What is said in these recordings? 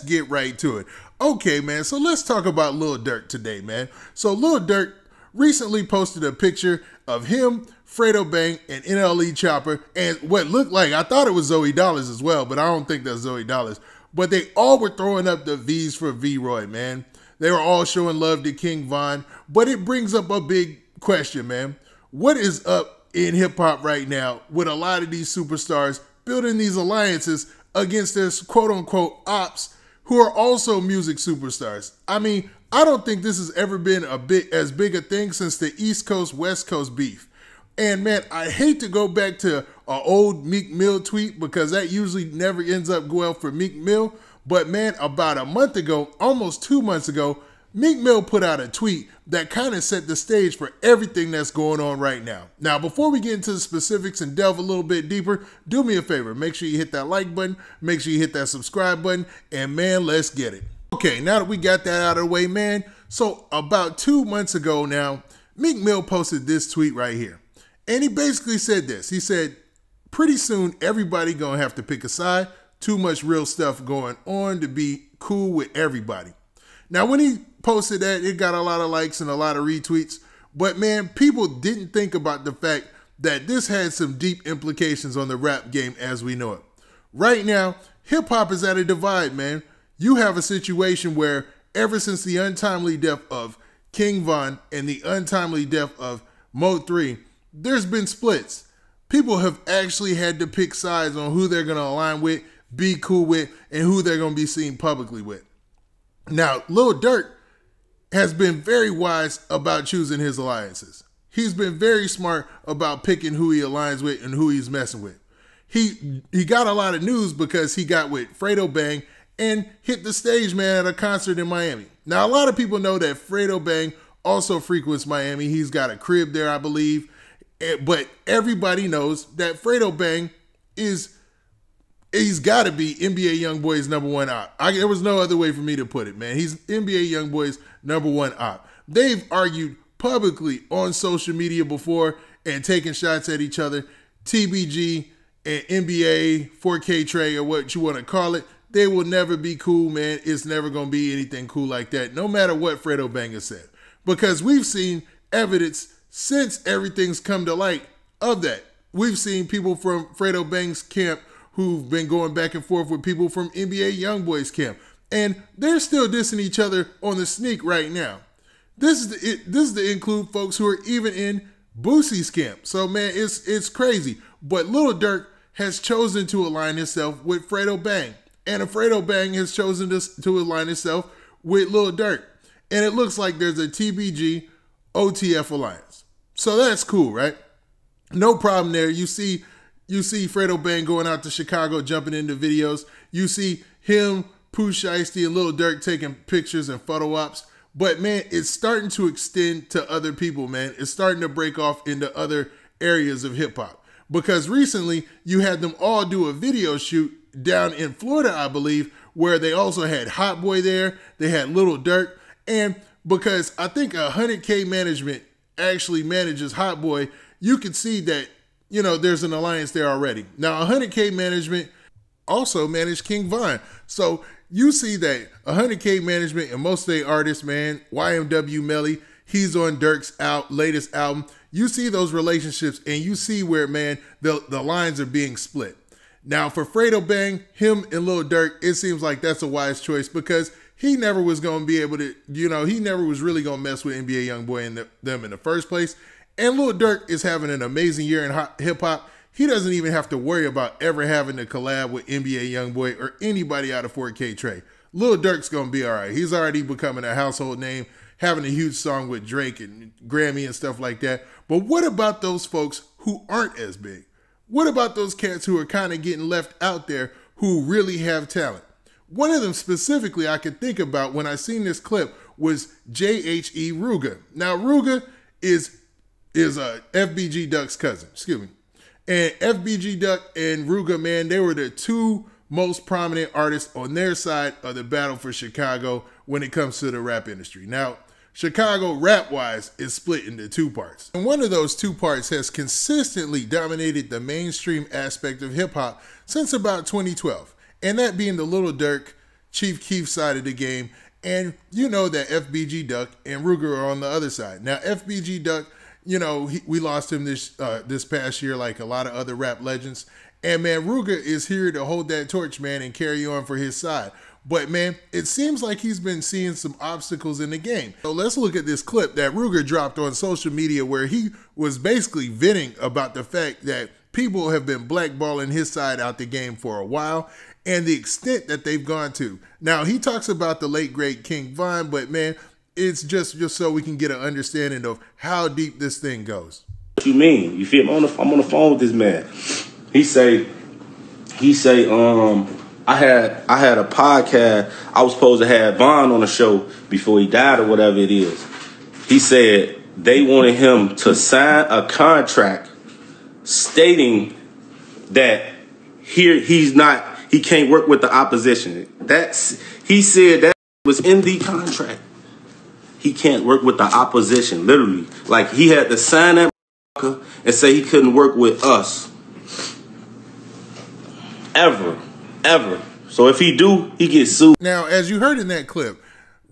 get right to it. Okay, man, so let's talk about Lil Durk today, man. So Lil Durk recently posted a picture of him, Fredo Bang, and NLE Chopper, and what looked like, I thought it was Zoe Dollars as well, but I don't think that's Zoe Dollars. But they all were throwing up the V's for V-Roy, man. They were all showing love to King Von, but it brings up a big question, man. What is up in hip-hop right now with a lot of these superstars building these alliances against their quote-unquote ops who are also music superstars? I mean, I don't think this has ever been as big a thing since the East Coast, West Coast beef. And man, I hate to go back to an old Meek Mill tweet because that usually never ends up well for Meek Mill. But man, about a month ago, almost 2 months ago, Meek Mill put out a tweet that kind of set the stage for everything that's going on right now. Now, before we get into the specifics and delve a little bit deeper, do me a favor. Make sure you hit that like button. Make sure you hit that subscribe button. And man, let's get it. Okay, now that we got that out of the way, man. So about 2 months ago now, Meek Mill posted this tweet right here. And he basically said this. He said, pretty soon everybody gonna have to pick a side. Too much real stuff going on to be cool with everybody. Now, when he posted that, it got a lot of likes and a lot of retweets. But man, people didn't think about the fact that this had some deep implications on the rap game as we know it. Right now, hip hop is at a divide, man. You have a situation where ever since the untimely death of King Von and the untimely death of Mo 3, there's been splits. People have actually had to pick sides on who they're going to align with, be cool with, and who they're going to be seen publicly with. Now, Lil Durk has been very wise about choosing his alliances. He's been very smart about picking who he aligns with and who he's messing with. He got a lot of news because he got with Fredo Bang and hit the stage, man, at a concert in Miami. Now, a lot of people know that Fredo Bang also frequents Miami. He's got a crib there, I believe. But everybody knows that Fredo Bang he's got to be NBA YoungBoy's #1 op. There was no other way for me to put it, man. He's NBA YoungBoy's #1 op. They've argued publicly on social media before and taken shots at each other. TBG and NBA 4K Trey, or what you want to call it, they will never be cool, man. It's never going to be anything cool like that, no matter what Fredo Bang has said. Because we've seen evidence since everything's come to light of that. We've seen people from Fredo Bang's camp who've been going back and forth with people from NBA YoungBoy's camp. And they're still dissing each other on the sneak right now. This is to include folks who are even in Boosie's camp. So man, it's crazy. But Lil Durk has chosen to align himself with Fredo Bang. And Fredo Bang has chosen to align himself with Lil Durk. And it looks like there's a TBG OTF alliance. So that's cool, right? No problem there. You see Fredo Bang going out to Chicago, jumping into videos. You see him, Pooh Shiesty, and Lil Durk taking pictures and photo ops. But man, it's starting to extend to other people, man. It's starting to break off into other areas of hip hop. Because recently you had them all do a video shoot down in Florida, I believe, where they also had Hot Boy there. They had Lil Durk. And because I think 100K Management actually manages Hot Boy, you can see that, you know, there's an alliance there already. Now, 100K Management also managed King Von. So you see that 100K Management and most of the artists, man, YMW Melly, he's on Durk's latest album. You see those relationships and you see where, man, the lines are being split. Now, for Fredo Bang, him and Lil Durk, it seems like that's a wise choice because he never was going to be able to, you know, he never was really going to mess with NBA YoungBoy and them in the first place. And Lil Durk is having an amazing year in hip-hop. He doesn't even have to worry about ever having to collab with NBA YoungBoy or anybody out of 4K Trey. Lil Durk's going to be all right. He's already becoming a household name, having a huge song with Drake and Grammy and stuff like that. But what about those folks who aren't as big? What about those cats who are kind of getting left out there who really have talent? One of them specifically I could think about when I seen this clip was J.H.E. Ruga. Now, Ruga is FBG Duck's cousin, excuse me. And FBG Duck and Ruga, man, they were the two most prominent artists on their side of the battle for Chicago when it comes to the rap industry. Now, Chicago, rap-wise, is split into two parts. And one of those two parts has consistently dominated the mainstream aspect of hip-hop since about 2012. And that being the Lil Durk, Chief Keef's side of the game, and you know that FBG Duck and Ruger are on the other side. Now, FBG Duck, you know, we lost him this past year like a lot of other rap legends. And, man, Ruger is here to hold that torch, man, and carry on for his side. But, man, it seems like he's been seeing some obstacles in the game. So let's look at this clip that Ruger dropped on social media where he was basically venting about the fact that people have been blackballing his side out the game for a while and the extent that they've gone to. Now, he talks about the late, great King Von, but, man, it's just so we can get an understanding of how deep this thing goes. What you mean? You feel me? I'm on the phone with this man. He say, I had a podcast. I was supposed to have Von on the show before he died or whatever it is. He said they wanted him to sign a contract stating that he can't work with the opposition. He said that was in the contract. He can't work with the opposition, literally. Like, he had to sign that and say he couldn't work with us. Ever. So if he do, he gets sued. Now, as you heard in that clip,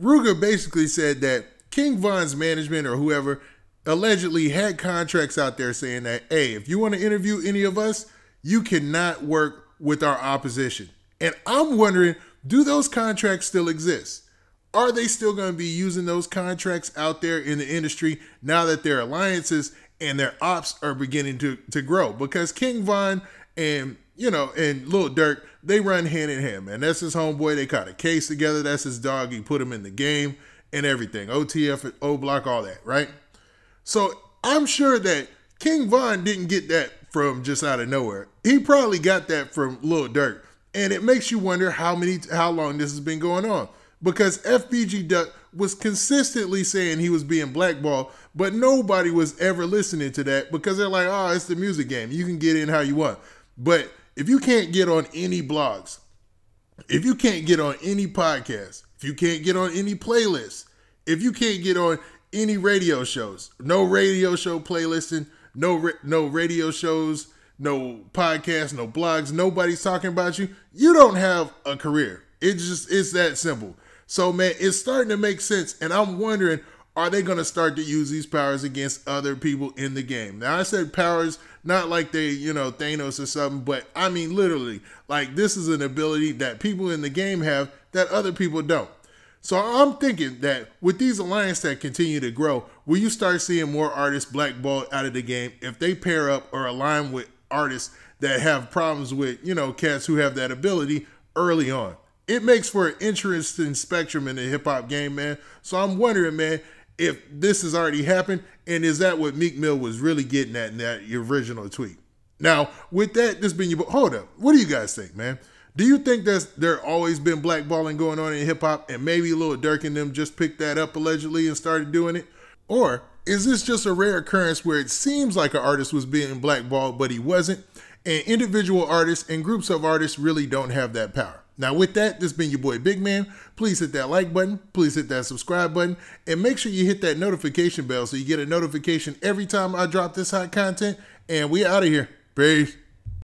Ruger basically said that King Von's management or whoever allegedly had contracts out there saying that, hey, if you want to interview any of us, you cannot work with our opposition. And I'm wondering, do those contracts still exist? Are they still going to be using those contracts out there in the industry now that their alliances and their ops are beginning to grow? Because King Von and Lil Durk, they run hand in hand, man. That's his homeboy. They caught a case together. That's his dog. He put him in the game and everything. OTF, O Block, all that, right? So I'm sure that King Von didn't get that from just out of nowhere. He probably got that from Lil Durk. And it makes you wonder how long this has been going on. Because FBG Duck was consistently saying he was being blackballed, but nobody was ever listening to that because they're like, oh, it's the music game. You can get in how you want. But if you can't get on any blogs, if you can't get on any podcasts, if you can't get on any playlists, if you can't get on any radio shows, no radio show playlisting, no radio shows, no podcasts, no blogs, nobody's talking about you, you don't have a career. It's that simple. So, man, it's starting to make sense. And I'm wondering, are they going to start to use these powers against other people in the game? Now, I said powers, not like they, Thanos or something, but I mean, literally, like this is an ability that people in the game have that other people don't. So I'm thinking that with these alliances that continue to grow, will you start seeing more artists blackballed out of the game if they pair up or align with artists that have problems with, cats who have that ability early on? It makes for an interesting spectrum in the hip-hop game, man. So I'm wondering, man, if this has already happened, and is that what Meek Mill was really getting at in that original tweet? Now, with that, this been your... Hold up. What do you guys think, man? Do you think there always been blackballing going on in hip-hop, and maybe Lil Durk and them just picked that up allegedly and started doing it? Or is this just a rare occurrence where it seems like an artist was being blackballed, but he wasn't, and individual artists and groups of artists really don't have that power? Now, with that, this has been your boy Big Man. Please hit that like button. Please hit that subscribe button. And make sure you hit that notification bell so you get a notification every time I drop this hot content. And we out of here. Peace.